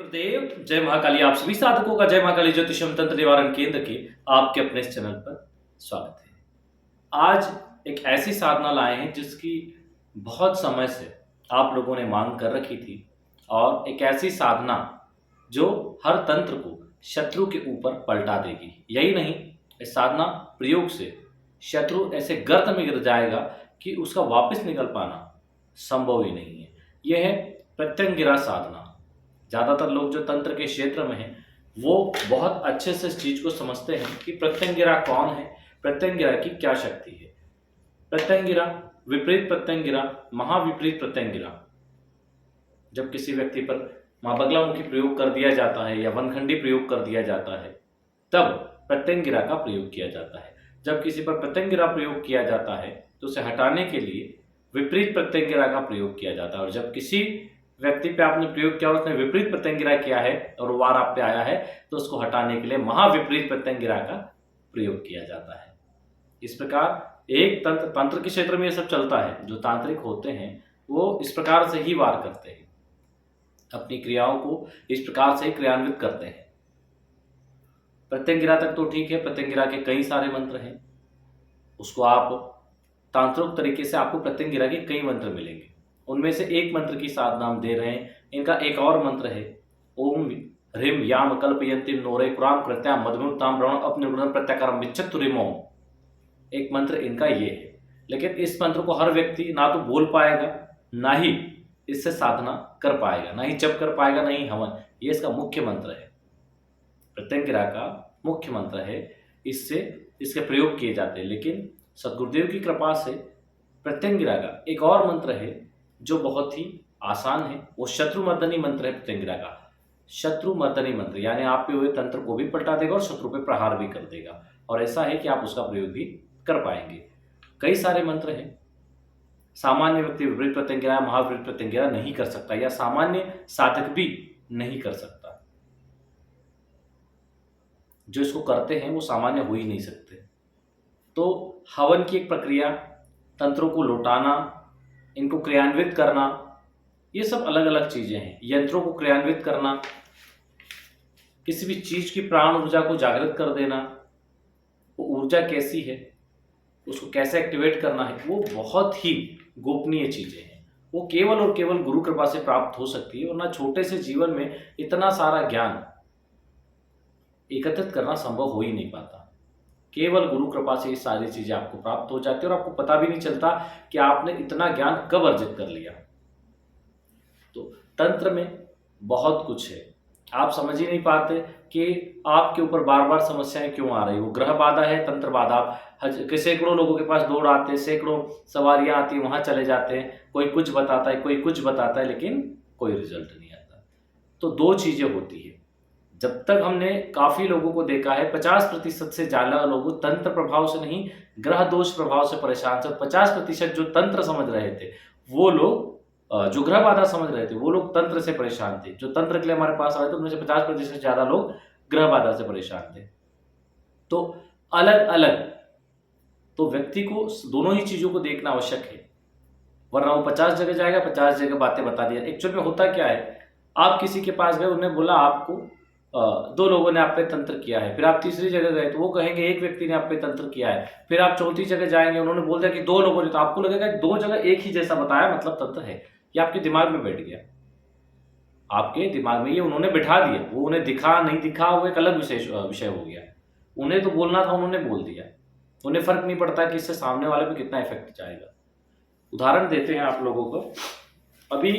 गुरुदेव जय महाकाली। आप सभी साधकों का जय महाकाली ज्योतिषम तंत्र निवारण केंद्र के आपके अपने इस चैनल पर स्वागत है। आज एक ऐसी साधना लाए हैं जिसकी बहुत समय से आप लोगों ने मांग कर रखी थी, और एक ऐसी साधना जो हर तंत्र को शत्रु के ऊपर पलटा देगी। यही नहीं, इस साधना प्रयोग से शत्रु ऐसे गर्त में गिर जाएगा कि उसका वापस निकल पाना संभव ही नहीं है। यह है प्रत्यंगिरा साधना। ज़्यादातर लोग जो तंत्र के क्षेत्र में हैं वो बहुत अच्छे से इस चीज़ को समझते हैं कि प्रत्यंगिरा कौन है, प्रत्यंगिरा की क्या शक्ति है। प्रत्यंगिरा, विपरीत प्रत्यंगिरा, महाविपरीत प्रत्यंगिरा। जब किसी व्यक्ति पर माँ बगलामुखी प्रयोग कर दिया जाता है या वनखंडी प्रयोग कर दिया जाता है तब प्रत्यंगिरा का प्रयोग किया जाता है। जब किसी पर प्रत्यंगिरा प्रयोग किया जाता है तो उसे हटाने के लिए विपरीत प्रत्यंगिरा का प्रयोग किया जाता है। और जब किसी व्यक्ति पे आपने प्रयोग किया और उसने विपरीत प्रत्यंगिरा किया है और वार आप पे आया है तो उसको हटाने के लिए महाविपरीत प्रत्यंगिरा का प्रयोग किया जाता है। इस प्रकार एक तंत्र के क्षेत्र में ये सब चलता है। जो तांत्रिक होते हैं वो इस प्रकार से ही वार करते हैं, अपनी क्रियाओं को इस प्रकार से ही क्रियान्वित करते हैं। प्रत्यंगिरा तक तो ठीक है, प्रत्यंगिरा के कई सारे मंत्र हैं, उसको आप तांत्रिक तरीके से आपको प्रत्यंगिरा के कई मंत्र मिलेंगे। उनमें से एक मंत्र की साधना हम दे रहे हैं। इनका एक और मंत्र है ओम ह्रीम याम कल्पयंतीम नोरे पुराम कृत्याम मधुताम ब्रह्म अपनिर्गुणम प्रत्याकारम विच्छत्तुरिमोम। एक मंत्र इनका ये है, लेकिन इस मंत्र को हर व्यक्ति ना तो बोल पाएगा, ना ही इससे साधना कर पाएगा, ना ही जप कर पाएगा, ना ही हवन। ये इसका मुख्य मंत्र है, प्रत्यंगिरा का मुख्य मंत्र है। इससे इसके प्रयोग किए जाते हैं। लेकिन सदगुरुदेव की कृपा से प्रत्यंगिरा का एक और मंत्र है जो बहुत ही आसान है। वो शत्रुमर्दनी मंत्र है प्रत्यंगिरा का। शत्रुमर्दनी मंत्र यानी आप पे हुए तंत्र को भी पलटा देगा और शत्रु पे प्रहार भी कर देगा। और ऐसा है कि आप उसका प्रयोग भी कर पाएंगे। कई सारे मंत्र हैं। सामान्य व्यक्ति विपरीत प्रत्यंगिरा, महाविपरीत प्रत्यंगिरा नहीं कर सकता, या सामान्य साधक भी नहीं कर सकता। जो इसको करते हैं वो सामान्य हो ही नहीं सकते। तो हवन की एक प्रक्रिया, तंत्रों को लौटाना, इनको क्रियान्वित करना, ये सब अलग अलग चीजें हैं। यंत्रों को क्रियान्वित करना, किसी भी चीज की प्राण ऊर्जा को जागृत कर देना, वो ऊर्जा कैसी है, उसको कैसे एक्टिवेट करना है, वो बहुत ही गोपनीय चीजें हैं। वो केवल और केवल गुरु कृपा से प्राप्त हो सकती है, वरना छोटे से जीवन में इतना सारा ज्ञान एकत्रित करना संभव हो ही नहीं पाता। केवल गुरु कृपा से ये सारी चीजें आपको प्राप्त हो जाती है और आपको पता भी नहीं चलता कि आपने इतना ज्ञान कब अर्जित कर लिया। तो तंत्र में बहुत कुछ है, आप समझ ही नहीं पाते कि आपके ऊपर बार बार समस्याएं क्यों आ रही। वो ग्रह बाधा है, तंत्र बाधा। सैकड़ों लोगों के पास दौड़ आते हैं, सैकड़ों सवारियां आती हैं, वहां चले जाते हैं, कोई कुछ बताता है, कोई कुछ बताता है, लेकिन कोई रिजल्ट नहीं आता। तो दो चीजें होती है। जब तक हमने काफी लोगों को देखा है, 50% से ज्यादा लोग तंत्र प्रभाव से नहीं, ग्रह दोष प्रभाव से परेशान थे। 50% जो तंत्र समझ रहे थे वो लोग, जो ग्रह बाधा समझ रहे थे वो लोग तंत्र से परेशान थे। जो तंत्र के लिए हमारे पास आए थे उनमें से 50% से ज्यादा लोग ग्रह बाधा से परेशान थे। तो अलग अलग, तो व्यक्ति को दोनों ही चीजों को देखना आवश्यक है, वरना वो 50 जगह जाएगा, 50 जगह बातें बता दिया। एक्चुअल में होता क्या है, आप किसी के पास गए, उन्होंने बोला आपको 2 लोगों ने आप पे तंत्र किया है, फिर आप तीसरी जगह गए तो वो कहेंगे एक व्यक्ति ने आप पे तंत्र किया है, फिर आप चौथी जगह जाएंगे, उन्होंने बोल दिया कि 2 लोगों ने, तो आपको लगेगा 2 जगह एक ही जैसा बताया मतलब तंत्र है। ये आपके दिमाग में बैठ गया, आपके दिमाग में ये उन्होंने बिठा दिया। वो उन्हें दिखा नहीं दिखा वो एक अलग विषय हो गया। उन्हें तो बोलना था, उन्होंने बोल दिया। उन्हें फर्क नहीं पड़ता कि इससे सामने वाले पे कितना इफेक्ट जाएगा। उदाहरण देते हैं आप लोगों को। अभी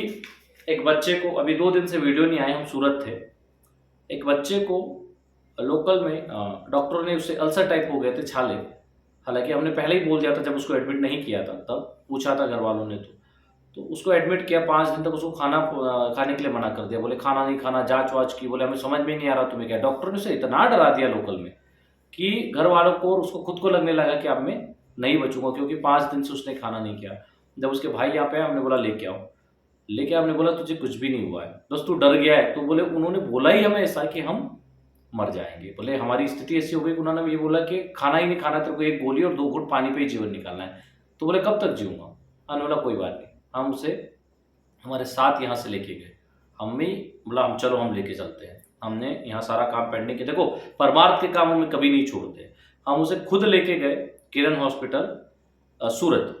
एक बच्चे को, अभी 2 दिन से वीडियो नहीं आए, हम सूरत थे, एक बच्चे को लोकल में डॉक्टर ने, उससे अल्सर टाइप हो गए थे, छाले। हालांकि हमने पहले ही बोल दिया था, जब उसको एडमिट नहीं किया था तब पूछा था घर वालों ने, तो उसको एडमिट किया। 5 दिन तक उसको खाना खाने के लिए मना कर दिया। बोले खाना नहीं खाना, जांच वाच की, बोले हमें समझ में नहीं आ रहा तुम्हें क्या। डॉक्टर ने उसे इतना डरा दिया लोकल में कि घर वालों को और उसको खुद को लगने लगा कि अब मैं नहीं बचूंगा, क्योंकि 5 दिन से उसने खाना नहीं किया। जब उसके भाई यहाँ पे आए, हमने बोला लेके आओ, लेके हमने बोला तुझे कुछ भी नहीं हुआ है, बस तू डर गया है। तो बोले उन्होंने बोला ही हमें ऐसा कि हम मर जाएंगे। बोले हमारी स्थिति ऐसी हो गई कि उन्होंने ये बोला कि खाना ही नहीं खाना, तेरे को 1 गोली और 2 घूंट पानी पे ही जीवन निकालना है। तो बोले कब तक जीऊंगा। हमने बोला कोई बात नहीं, हम उसे हमारे साथ यहाँ से लेके गए। हमें बोला हम चलो हम लेके चलते हैं। हमने यहाँ सारा काम पेंडिंग किया। देखो परमार्थ के कामों में कभी नहीं छोड़ते। हम उसे खुद लेके गए किरण हॉस्पिटल सूरत,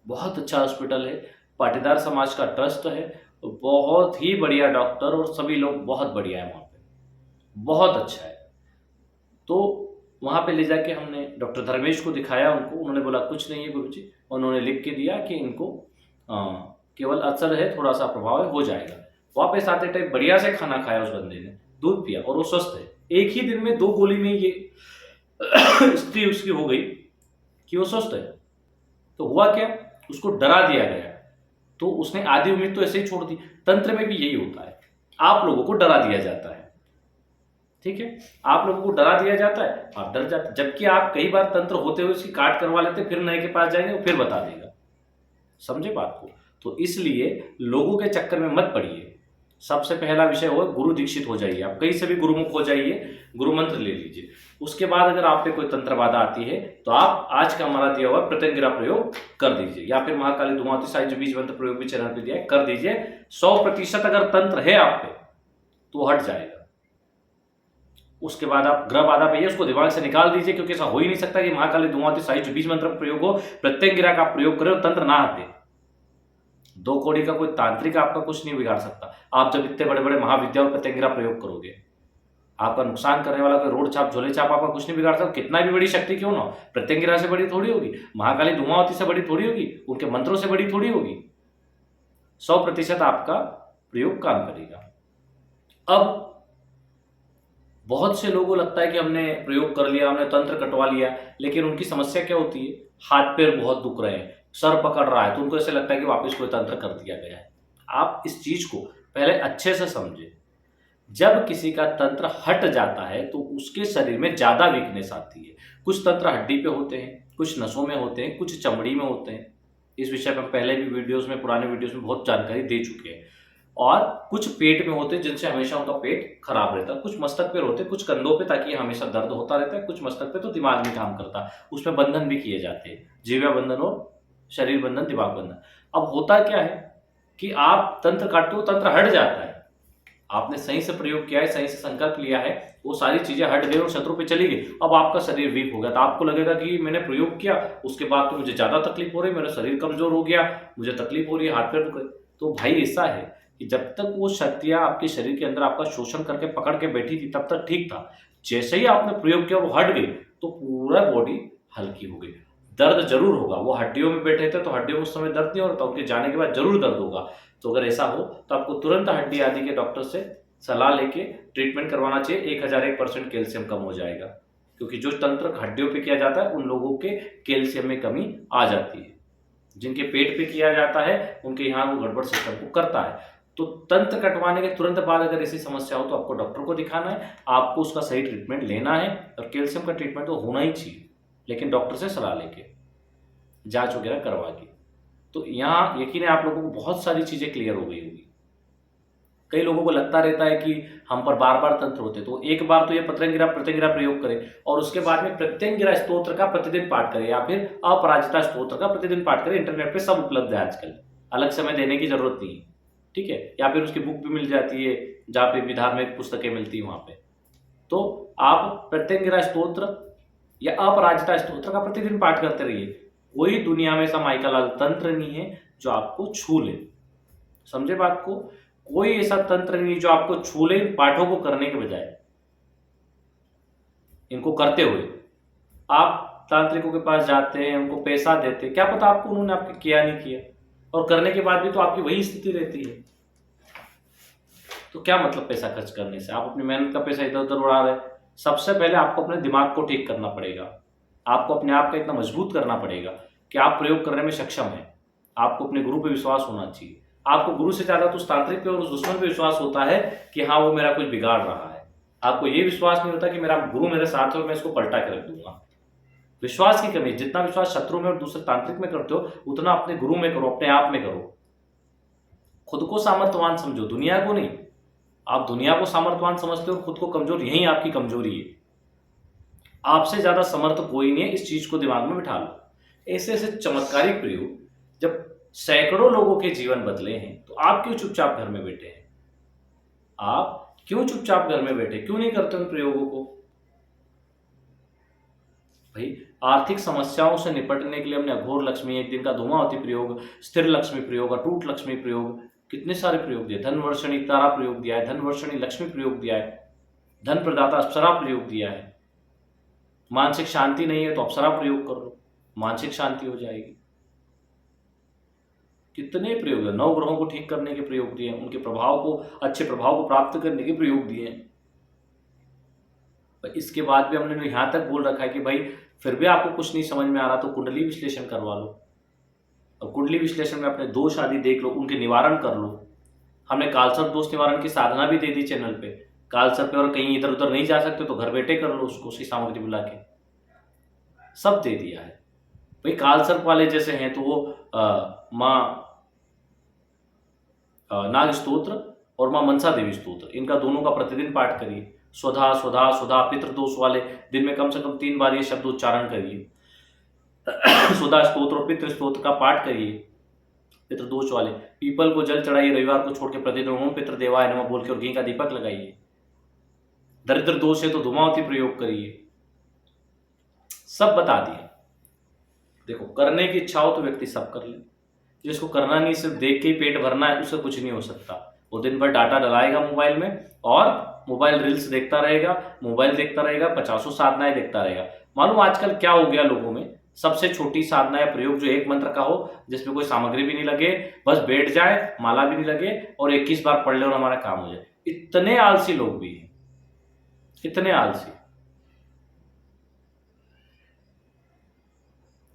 बहुत अच्छा हॉस्पिटल है, पाटीदार समाज का ट्रस्ट है, बहुत ही बढ़िया डॉक्टर और सभी लोग बहुत बढ़िया है वहाँ पे, बहुत अच्छा है। तो वहाँ पे ले जाके हमने डॉक्टर धर्मेश को दिखाया उनको, उन्होंने बोला कुछ नहीं है गुरुजी, उन्होंने लिख के दिया कि इनको केवल अल्सर है, थोड़ा सा प्रभाव है, हो जाएगा। वापस आते टाइम बढ़िया से खाना खाया उस बंदे ने, दूध पिया और वो स्वस्थ है। एक ही दिन में 2 गोली में ये स्थिति उसकी हो गई कि वो स्वस्थ है। तो हुआ क्या, उसको डरा दिया गया, तो उसने आधी उम्मीद तो ऐसे ही छोड़ दी। तंत्र में भी यही होता है, आप लोगों को डरा दिया जाता है, ठीक है, आप लोगों को डरा दिया जाता है, आप डर जाते, जबकि आप कई बार तंत्र होते हुए उसकी काट करवा लेते, फिर नए के पास जाएंगे वो फिर बता देगा। समझे बात को? तो इसलिए लोगों के चक्कर में मत पड़िए। सबसे पहला विषय हो गुरु दीक्षित हो जाइए, आप कहीं से भी गुरुमुख हो जाइए, गुरु मंत्र ले लीजिए। उसके बाद अगर आप पे कोई तंत्र बाधा आती है तो आप आज का हमारा दिया हुआ प्रत्यंगिरा प्रयोग कर दीजिए, या फिर महाकाली धूमावती साहित्य बीज मंत्र प्रयोग भी चैनल पे दिया है, कर दीजिए। 100% अगर तंत्र है आप पे तो हट जाएगा। उसके बाद आप ग्रह बाधा पे उसको दिमाग से निकाल दीजिए, क्योंकि ऐसा हो ही नहीं सकता कि महाकाली धूमावती साहित्य बीज मंत्र प्रयोग हो, प्रत्यंगिरा का प्रयोग करें और तंत्र ना हटे। 2 कौड़ी का कोई तांत्रिक आपका कुछ नहीं बिगाड़ सकता। आप जब इतने बड़े बड़े महाविद्या और प्रत्यंगिरा प्रयोग करोगे, आपका नुकसान करने वाला कोई रोड छाप झोले छाप आपका कुछ नहीं बिगाड़ सकता। कितना भी बड़ी शक्ति क्यों ना हो, प्रत्यंगिरा से बड़ी थोड़ी होगी, महाकाली धूमावती से बड़ी थोड़ी होगी, उनके मंत्रों से बड़ी थोड़ी होगी। 100% आपका प्रयोग काम करेगा। अब बहुत से लोगों को लगता है कि हमने प्रयोग कर लिया, हमने तंत्र कटवा लिया, लेकिन उनकी समस्या क्या होती है, हाथ पैर बहुत दुख रहे हैं, सर पकड़ रहा है, तो उनको ऐसे लगता है कि वापस कोई तंत्र कर दिया गया है। आप इस चीज को पहले अच्छे से समझे। जब किसी का तंत्र हट जाता है तो उसके शरीर में ज्यादा वीकनेस आती है। कुछ तंत्र हड्डी पे होते हैं, कुछ नसों में होते हैं, कुछ चमड़ी में होते हैं। इस विषय पर पहले भी वीडियोस में, पुराने वीडियोस में बहुत जानकारी दे चुके हैं। और कुछ पेट में होते हैं जिनसे हमेशा उनका पेट खराब रहता है। कुछ मस्तक पे होते हैं, कुछ कंधों पे, ताकि हमेशा दर्द होता रहता है। कुछ मस्तक पे तो दिमाग नहीं काम करता, उसमें बंधन भी किए जाते हैं, जीवा बंधन और शरीर बंधन, दिमाग बंधन। अब होता क्या है कि आप तंत्र काटते हो, तंत्र हट जाता है, आपने सही से प्रयोग किया है, सही से संकल्प लिया है, वो सारी चीजें हट गई और शत्रु पे चली गई। अब आपका शरीर वीक हो गया, तो आपको लगेगा कि मैंने प्रयोग किया, उसके बाद तो मुझे ज्यादा तकलीफ हो रही, मेरा शरीर कमजोर हो गया, मुझे तकलीफ हो रही है, हाथ पैर दुख रहे। तो भाई ऐसा है कि जब तक वो शक्तियां आपके शरीर के अंदर आपका शोषण करके पकड़ के बैठी थी तब तक ठीक था। जैसे ही आपने प्रयोग किया वो हट गई तो पूरा बॉडी हल्की हो गई। दर्द जरूर होगा, वो हड्डियों में बैठे थे तो हड्डियों में उस समय दर्द नहीं हो रहा था, उनके जाने के बाद जरूर दर्द होगा। तो अगर ऐसा हो तो आपको तुरंत हड्डी आदि के डॉक्टर से सलाह लेके ट्रीटमेंट करवाना चाहिए। 1001% कैल्शियम कम हो जाएगा, क्योंकि जो तंत्र हड्डियों पे किया जाता है उन लोगों के कैल्शियम में कमी आ जाती है। जिनके पेट पे किया जाता है उनके यहाँ वो गड़बड़ सिस्टम को करता है। तो तंत्र कटवाने के तुरंत बाद अगर ऐसी समस्या हो तो आपको डॉक्टर को दिखाना है, आपको उसका सही ट्रीटमेंट लेना है। और कैल्शियम का ट्रीटमेंट तो होना ही चाहिए, लेकिन डॉक्टर से सलाह लेके, जांच वगैरह करवा के। तो यहाँ यकीन है आप लोगों को बहुत सारी चीजें क्लियर हो गई होगी। कई लोगों को लगता रहता है कि हम पर बार बार तंत्र होते, तो एक बार तो ये प्रत्यंगिरा प्रयोग करें और उसके बाद में प्रत्यंगिरा स्तोत्र का प्रतिदिन पाठ करें, या फिर अपराजिता स्तोत्र का प्रतिदिन पाठ करें। इंटरनेट पे सब उपलब्ध है आजकल, अलग समय देने की जरूरत नहीं है, ठीक है। या फिर उसकी बुक भी मिल जाती है, जहाँ पे भी धार्मिक पुस्तकें मिलती है वहां पे। तो आप प्रत्यंगिरा स्तोत्र या अपराजिता स्तोत्र का प्रतिदिन पाठ करते रहिए। कोई दुनिया में ऐसा माइकल तंत्र नहीं है जो आपको छू ले, समझे बात को। कोई ऐसा तंत्र नहीं जो आपको छू ले पाठों को करने के बजाय। इनको करते हुए आप तांत्रिकों के पास जाते हैं, उनको पैसा देते, क्या पता आपको उन्होंने आपके किया नहीं किया, और करने के बाद भी तो आपकी वही स्थिति रहती है। तो क्या मतलब पैसा खर्च करने से, आप अपनी मेहनत का पैसा इधर उधर उड़ा रहे। सबसे पहले आपको अपने दिमाग को ठीक करना पड़ेगा, आपको अपने आप को इतना मजबूत करना पड़ेगा कि आप प्रयोग करने में सक्षम हैं। आपको अपने गुरु पे विश्वास होना चाहिए। आपको गुरु से ज्यादा तो उस तांत्रिक पे और उस दुश्मन पे विश्वास होता है कि हाँ वो मेरा कुछ बिगाड़ रहा है। आपको ये विश्वास नहीं होता कि मेरा गुरु मेरे साथ है और मैं इसको पलटा के रख दूंगा। विश्वास की कमी। जितना विश्वास शत्रु में और दूसरे तांत्रिक में करते हो उतना अपने गुरु में करो, अपने आप में करो। खुद को सामर्थ्यवान समझो, दुनिया को नहीं। आप दुनिया को सामर्थ्यवान समझते हो, खुद को कमजोर, यही आपकी कमजोरी है। आपसे ज्यादा समर्थ कोई नहीं है, इस चीज को दिमाग में बिठा लो। ऐसे ऐसे चमत्कारिक प्रयोग जब सैकड़ों लोगों के जीवन बदले हैं तो आप क्यों चुपचाप घर में बैठे हैं। आप क्यों चुपचाप घर में बैठे, क्यों नहीं करते उन प्रयोगों को? भाई आर्थिक समस्याओं से निपटने के लिए हमने अघोर लक्ष्मी, एक दिन का धूमावती प्रयोग, स्थिर लक्ष्मी प्रयोग, अटूट लक्ष्मी प्रयोग, कितने सारे प्रयोग दिए। धन वर्षणी तारा प्रयोग दिया है, धन वर्षणी लक्ष्मी प्रयोग दिया है, धन प्रदाता अप्सरा प्रयोग दिया है। मानसिक शांति नहीं है तो अप्सरा प्रयोग कर लो, मानसिक शांति हो जाएगी। कितने प्रयोग है, 9 ग्रहों को ठीक करने के प्रयोग दिए हैं, उनके प्रभाव को, अच्छे प्रभाव को प्राप्त करने के प्रयोग दिए हैं। इसके बाद भी हमने यहां तक बोल रखा है कि भाई फिर भी आपको कुछ नहीं समझ में आ रहा तो कुंडली विश्लेषण करवा लो। और कुंडली विश्लेषण में अपने दोष आदि देख लो, उनके निवारण कर लो। हमने कालसर्प दोष निवारण की साधना भी दे दी चैनल पे। कालसर्प पे और कहीं इधर उधर नहीं जा सकते तो घर बैठे कर लो उसको, उसकी सामग्री बुला के, सब दे दिया है। भाई कालसर्प वाले जैसे हैं तो वो माँ नाग स्तोत्र और माँ मनसा देवी स्तोत्र, इनका दोनों का प्रतिदिन पाठ करिए। स्वधा स्वधा स्वधा पितृदोष वाले दिन में कम से कम 3 बार ये शब्द उच्चारण करिए। स्वधा स्तोत्र और पितृ स्तोत्र का पाठ करिए। पितृदोष वाले पीपल को जल चढ़ाइए, रविवार को छोड़ के प्रतिदिन ओम पितृ देवाय नमः बोल के और घी का दीपक लगाइए। दरिद्र दोष है तो धूमावती प्रयोग करिए। सब बता दिए। देखो करने की इच्छा हो तो व्यक्ति सब कर ले, जिसको करना नहीं, सिर्फ देख के ही पेट भरना है, उससे कुछ नहीं हो सकता। वो दिन भर डाटा डलाएगा मोबाइल में और मोबाइल रील्स देखता रहेगा, मोबाइल देखता रहेगा, 50 साधनाएं देखता रहेगा। मालूम आजकल क्या हो गया लोगों में, सबसे छोटी साधना या प्रयोग जो एक मंत्र का हो, जिसमें कोई सामग्री भी नहीं लगे, बस बैठ जाए, माला भी नहीं लगे और 21 बार पढ़ ले और हमारा काम हो जाए। इतने आलसी लोग भी हैं, इतने आलसी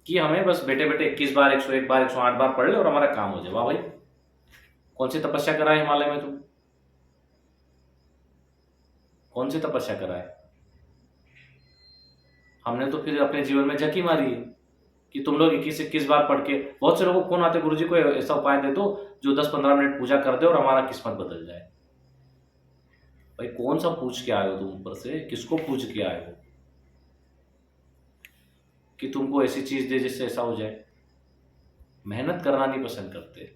कि हमें बस बैठे बैठे 21 बार, 101 बार, 108 बार पढ़ ले और हमारा काम हो जाए। वाह भाई, कौन सी तपस्या करा है हिमालय में तुम? कौन सी तपस्या करा है? हमने तो फिर अपने जीवन में झकी मारी है कि तुम लोग 21 बार पढ़ के, बहुत से लोगों को फोन आते, गुरुजी को ऐसा उपाय दे दो जो 10-15 मिनट पूजा कर दे और हमारा किस्मत बदल जाए। भाई कौन सा पूछ के आए हो तुम ऊपर से? किसको पूछ के आए हो कि तुमको ऐसी चीज दे जिससे ऐसा हो जाए? मेहनत करना नहीं पसंद करते,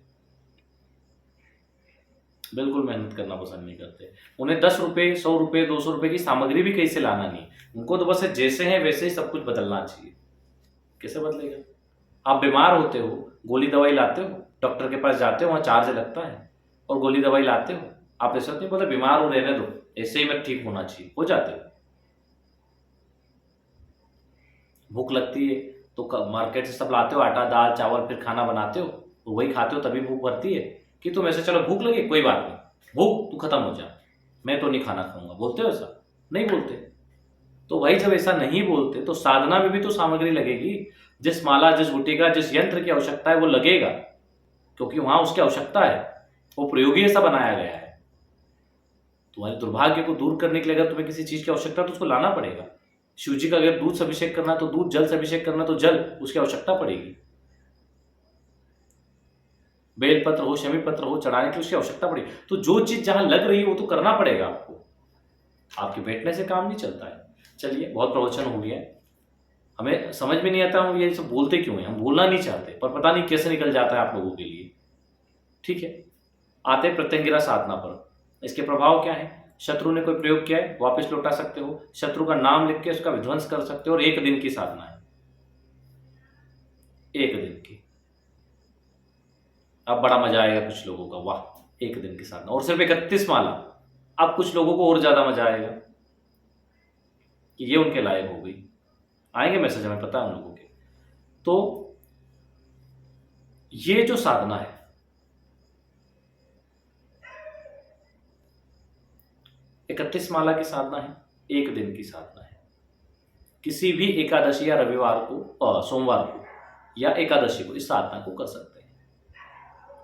बिल्कुल मेहनत करना पसंद नहीं करते। उन्हें 10 रुपए, 100 रुपए, 200 रुपए की सामग्री भी कहीं से लाना नहीं, उनको तो बस जैसे हैं वैसे ही सब कुछ बदलना चाहिए। कैसे बदलेगा? आप बीमार होते हो, गोली दवाई लाते हो, डॉक्टर के पास जाते हो, वहां चार्ज लगता है और गोली दवाई लाते हो। आप ऐसा नहीं बोलते बीमार हो, रहने दो, ऐसे ही मैं ठीक होना चाहिए, हो जाते हो। भूख लगती है तो मार्केट से सब लाते हो, आटा दाल चावल, फिर खाना बनाते हो, तो वही खाते हो, तभी भूख भरती है। कि तुम ऐसे चलो भूख लगी, कोई बात नहीं, भूख तू खत्म हो जा, मैं तो नहीं खाना खाऊंगा, बोलते हो ऐसा? नहीं बोलते। तो भाई जब ऐसा नहीं बोलते तो साधना में भी तो सामग्री लगेगी। जिस माला, जिस गुटी का, जिस यंत्र की आवश्यकता है वो लगेगा, क्योंकि वहां उसकी आवश्यकता है, वो प्रयोगी ऐसा बनाया गया है। तुम्हारे दुर्भाग्य को दूर करने के लिए अगर तुम्हें किसी चीज की आवश्यकता है तो उसको लाना पड़ेगा। शिव जी का अगर दूध से अभिषेक करना है तो दूध, जल से अभिषेक करना तो जल, उसकी आवश्यकता पड़ेगी। बेलपत्र हो, शमी पत्र हो, चढ़ाने की उसकी आवश्यकता पड़ेगी। तो जो चीज जहां लग रही है वो तो करना पड़ेगा आपको, आपके बैठने से काम नहीं चलता है। चलिए बहुत प्रवचन हो गया, हमें समझ में नहीं आता हम ये सब बोलते क्यों हैं, हम बोलना नहीं चाहते पर पता नहीं कैसे निकल जाता है आप लोगों के लिए। ठीक है, आते प्रत्यंगिरा साधना पर। इसके प्रभाव क्या है? शत्रु ने कोई प्रयोग किया है, वापस लौटा सकते हो, शत्रु का नाम लिख के उसका विध्वंस कर सकते हो, और 1 दिन की साधना है, 1 दिन की। अब बड़ा मजा आएगा कुछ लोगों का, वाह 1 दिन की साधना और सिर्फ 31 माला। अब कुछ लोगों को और ज्यादा मजा आएगा कि ये उनके लायक हो गई। आएंगे मैसेज, हमें पता है उन लोगों के। तो ये जो साधना है, इकतीस माला की साधना है, 1 दिन की साधना है। किसी भी एकादशी या रविवार को, सोमवार को या एकादशी को इस साधना को कर सकते हैं।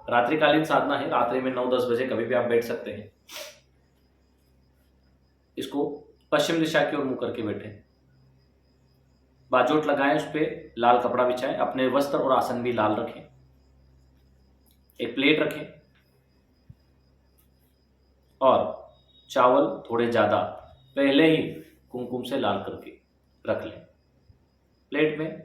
रात्रिकालीन साधना है, रात्रि में 9-10 बजे कभी भी आप बैठ सकते हैं। इसको पश्चिम दिशा की ओर मुंह करके बैठे, बाजोट लगाएं, उस पर लाल कपड़ा बिछाएं, अपने वस्त्र और आसन भी लाल रखें, एक प्लेट रखें और चावल थोड़े ज्यादा पहले ही कुमकुम से लाल करके रख लें। प्लेट में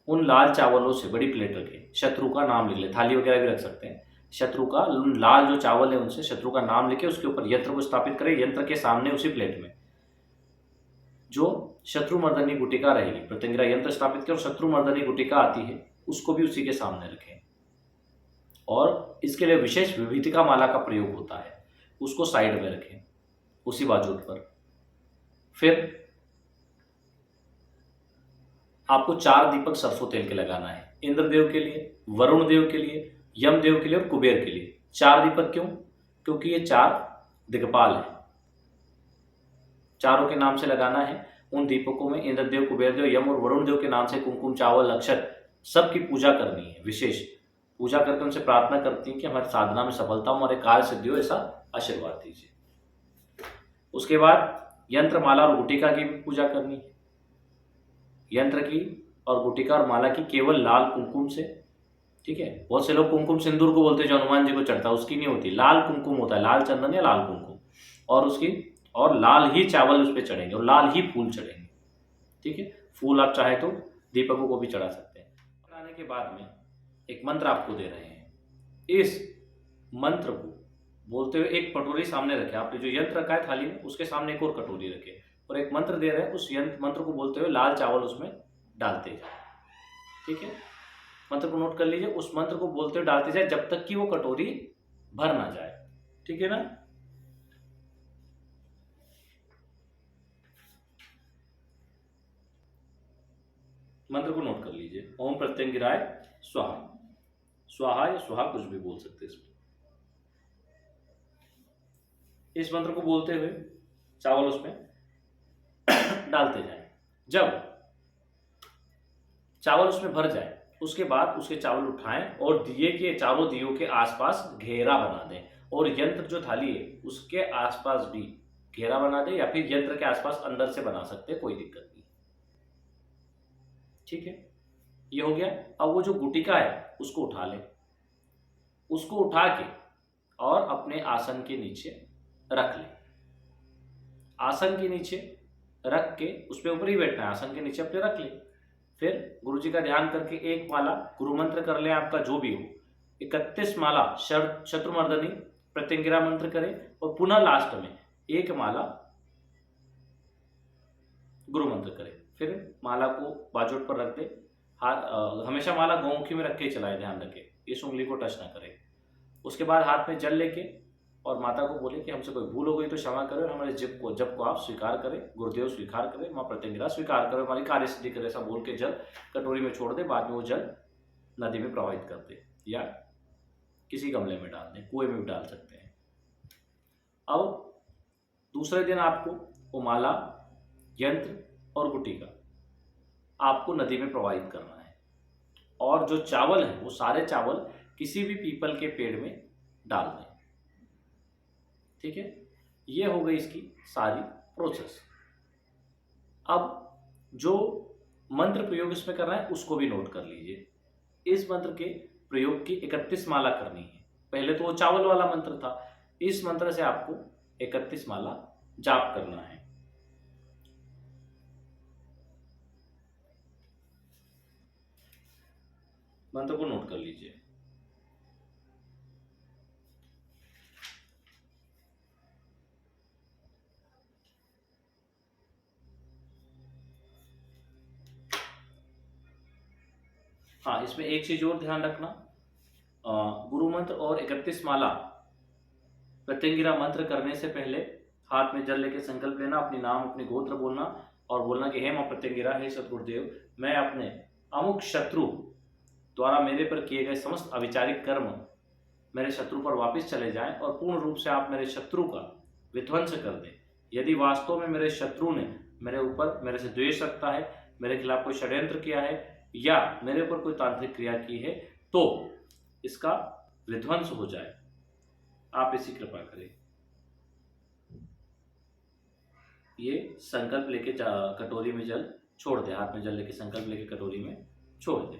उन लाल चावलों से, बड़ी प्लेट रखें, शत्रु का नाम लिख लें, थाली वगैरह भी रख सकते हैं। शत्रु का लाल जो चावल है उनसे शत्रु का नाम लेके उसके ऊपर यंत्र को स्थापित करें, यंत्र के सामने उसी प्लेट में जो शत्रु मर्दनी गुटिका रहेगी, प्रत्यंगिरा यंत्र स्थापित करें और शत्रु मर्दनी गुटिका आती है उसको भी उसी के सामने रखें। और इसके लिए विशेष विभीतिका माला का प्रयोग होता है, उसको साइड में रखें उसी बाजूट पर। फिर आपको 4 दीपक सरसों तेल के लगाना है, इंद्रदेव के लिए, वरुण देव के लिए, यमदेव के लिए और कुबेर के लिए। 4 दीपक क्यों? क्योंकि ये 4 दिक्पाल है, चारों के नाम से लगाना है। उन दीपकों में इंद्रदेव, कुबेर देव, यम और वरुण देव के नाम से कुमकुम, चावल, अक्षत सबकी पूजा करनी है। विशेष पूजा करके उनसे प्रार्थना करती है कि हमारी साधना में सफलता हो, हमारे कार्य सिद्धि हो, ऐसा आशीर्वाद दीजिए। उसके बाद यंत्र, माला और गुटिका की भी पूजा करनी है। यंत्र की और गुटिका और माला की केवल लाल कुमकुम से, ठीक है। बहुत से लोग कुमकुम सिंदूर को बोलते हैं जो हनुमान जी को चढ़ता है, उसकी नहीं होती, लाल कुमकुम होता है, लाल चंदन या लाल कुमकुम, और उसकी और लाल ही चावल उस पर चढ़ेंगे और लाल ही फूल चढ़ेंगे, ठीक है। फूल आप चाहे तो दीपकों को भी चढ़ा सकते हैं। बनाने के बाद में एक मंत्र आपको दे रहे हैं, इस मंत्र को बोलते हुए एक कटोरी सामने रखे, आपने जो यंत्र रखा है थाली में उसके सामने एक और कटोरी रखे और एक मंत्र दे रहे हैं, उस मंत्र को बोलते हुए लाल चावल उसमें डालते जाए, ठीक है। मंत्र को नोट कर लीजिए, उस मंत्र को बोलते हुए डालते जाए जब तक कि वो कटोरी भर ना जाए, ठीक है ना। मंत्र को नोट कर लीजिए, ओम प्रत्यंगिराय स्वाहा, स्वाहा या स्वाहा कुछ भी बोल सकते हैं इसमें। इस मंत्र को बोलते हुए चावल उसमें डालते जाएं। जब चावल उसमें भर जाए उसके बाद उसके चावल उठाएं और दिए के चारों दियों के आसपास घेरा बना दें, और यंत्र जो थाली है उसके आसपास भी घेरा बना दें, या फिर यंत्र के आसपास अंदर से बना सकते हैं, कोई दिक्कत नहीं, ठीक है। ये हो गया। अब वो जो गुटिका है उसको उठा लें, उसको उठा के और अपने आसन के नीचे रख लें। आसन के नीचे रख के उस पर ऊपर ही बैठना है, आसन के नीचे अपने रख लें। फिर गुरु जी का ध्यान करके एक माला गुरु मंत्र कर लें, आपका जो भी हो। 31 माला शत्रुमर्दनी प्रत्यंगिरा मंत्र करें और पुनः लास्ट में एक माला गुरु मंत्र करें। फिर माला को बाजूट पर रख दे, हाथ हमेशा माला गौमुखी में रख के चलाए, ध्यान रखें इस उंगली को टच ना करें। उसके बाद हाथ में जल लेके और माता को बोले कि हमसे कोई भूल हो गई तो क्षमा करें और हमारे जप को आप स्वीकार करें, गुरुदेव स्वीकार करें, माँ प्रत्यंगिरा स्वीकार करें, हमारी कार्य सिद्धि करें, ऐसा बोल के जल कटोरी में छोड़ दे। बाद में वो जल नदी में प्रवाहित कर दे या किसी गमले में डाल दें, कुएं में भी डाल सकते हैं। अब दूसरे दिन आपको वो माला, यंत्र और गुटिका आपको नदी में प्रवाहित करना है, और जो चावल है वो सारे चावल किसी भी पीपल के पेड़ में डाल दें, ठीक है। ये हो गई इसकी सारी प्रोसेस। अब जो मंत्र प्रयोग इसमें करना है उसको भी नोट कर लीजिए। इस मंत्र के प्रयोग की 31 माला करनी है। पहले तो वो चावल वाला मंत्र था, इस मंत्र से आपको 31 माला जाप करना है। मंत्र को नोट कर लीजिए। हाँ, इसमें एक चीज और ध्यान रखना, गुरु मंत्र और 31 माला प्रत्यंगिरा मंत्र करने से पहले हाथ में जल लेके संकल्प लेना, अपनी नाम, अपनी गोत्र बोलना और बोलना कि हे मां प्रत्यंगिरा, हे सतगुरुदेव, मैं अपने अमुक शत्रु द्वारा मेरे पर किए गए समस्त अविचारिक कर्म मेरे शत्रु पर वापस चले जाएं और पूर्ण रूप से आप मेरे शत्रु का विध्वंस कर दें। यदि वास्तव में मेरे शत्रु ने मेरे से द्वेष रखता है, मेरे खिलाफ कोई षड्यंत्र किया है या मेरे ऊपर कोई तांत्रिक क्रिया की है तो इसका विध्वंस हो जाए, आप ऐसी कृपा करें। ये संकल्प लेके कटोरी में जल छोड़ दे, हाथ में जल लेके संकल्प लेके कटोरी में छोड़ दे,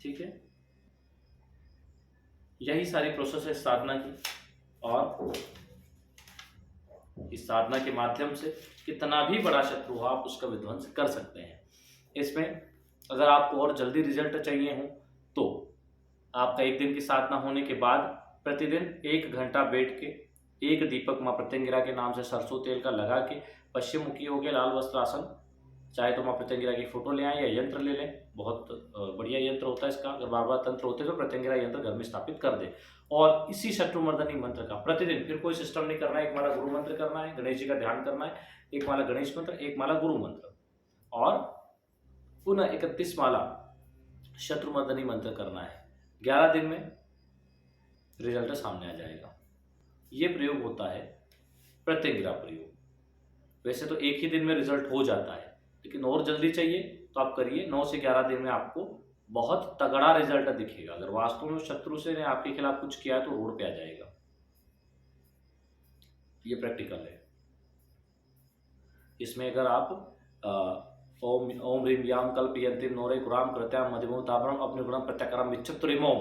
ठीक है। यही सारी प्रोसेस है साधना की, और इस साधना के माध्यम से कितना भी बड़ा शत्रु हो आप उसका विध्वंस कर सकते हैं। इसमें अगर आपको और जल्दी रिजल्ट चाहिए हो तो आपका एक दिन की साधना होने के बाद प्रतिदिन 1 घंटा बैठ के एक दीपक माँ प्रत्यंगिरा के नाम से सरसों तेल का लगा के पश्चिम मुखी होकर लाल वस्त्र आसन, चाहे तो माँ प्रत्यंगिरा की फोटो ले आए या यंत्र ले लें, बहुत बढ़िया यंत्र होता है इसका। अगर बार बार तंत्र होते तो प्रत्यंगिरा यंत्र घर में स्थापित कर दे। और इसी शत्रुमर्दनी मंत्र का प्रतिदिन, फिर कोई सिस्टम नहीं करना है, एक माला गुरु मंत्र करना है, गणेश जी का ध्यान करना है, एक माला गणेश मंत्र, एक माला गुरु मंत्र, और पुनः 31 माला शत्रुमर्दनी मंत्र करना है। 11 दिन में रिजल्ट सामने आ जाएगा। ये प्रयोग होता है प्रत्यंगिरा प्रयोग। वैसे तो एक ही दिन में रिजल्ट हो जाता है, लेकिन और जल्दी चाहिए तो आप करिए। 9 से 11 दिन में आपको बहुत तगड़ा रिजल्ट दिखेगा। अगर वास्तव में शत्रु से ने आपके खिलाफ कुछ किया तो रोड पे आ जाएगा। ये प्रैक्टिकल है। इसमें अगर आप ओम ओम ह्रीम याम कल्पयन्तीम नोरे कुराम कृत्याम मध्यमो ताभरम अपने गुणम प्रत्याकारम विच्छत्तरिमोम,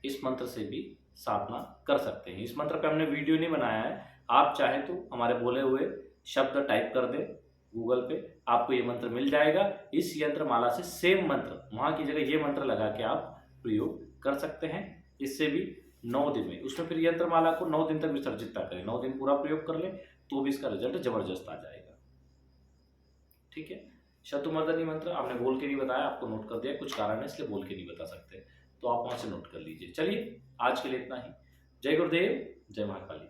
इस मंत्र से भी साधना कर सकते हैं। इस मंत्र पे हमने वीडियो नहीं बनाया है, आप चाहे तो हमारे बोले हुए शब्द टाइप कर दें गूगल पे, आपको ये मंत्र मिल जाएगा। इस यंत्र माला से सेम मंत्र, वहां की जगह ये मंत्र लगा के आप प्रयोग कर सकते हैं। इससे भी 9 दिन में, उसमें फिर यंत्र माला को 9 दिन तक विसर्जित ना करें, 9 दिन पूरा प्रयोग कर ले तो भी इसका रिजल्ट जबरदस्त आ जाएगा। ठीक है। शत्रुमर्दनी मंत्र आपने बोल के नहीं बताया, आपको नोट कर दिया, कुछ कारण है इसलिए बोल के नहीं बता सकते, तो आप वहां से नोट कर लीजिए। चलिए आज के लिए इतना ही। जय गुरुदेव, जय महाकाली।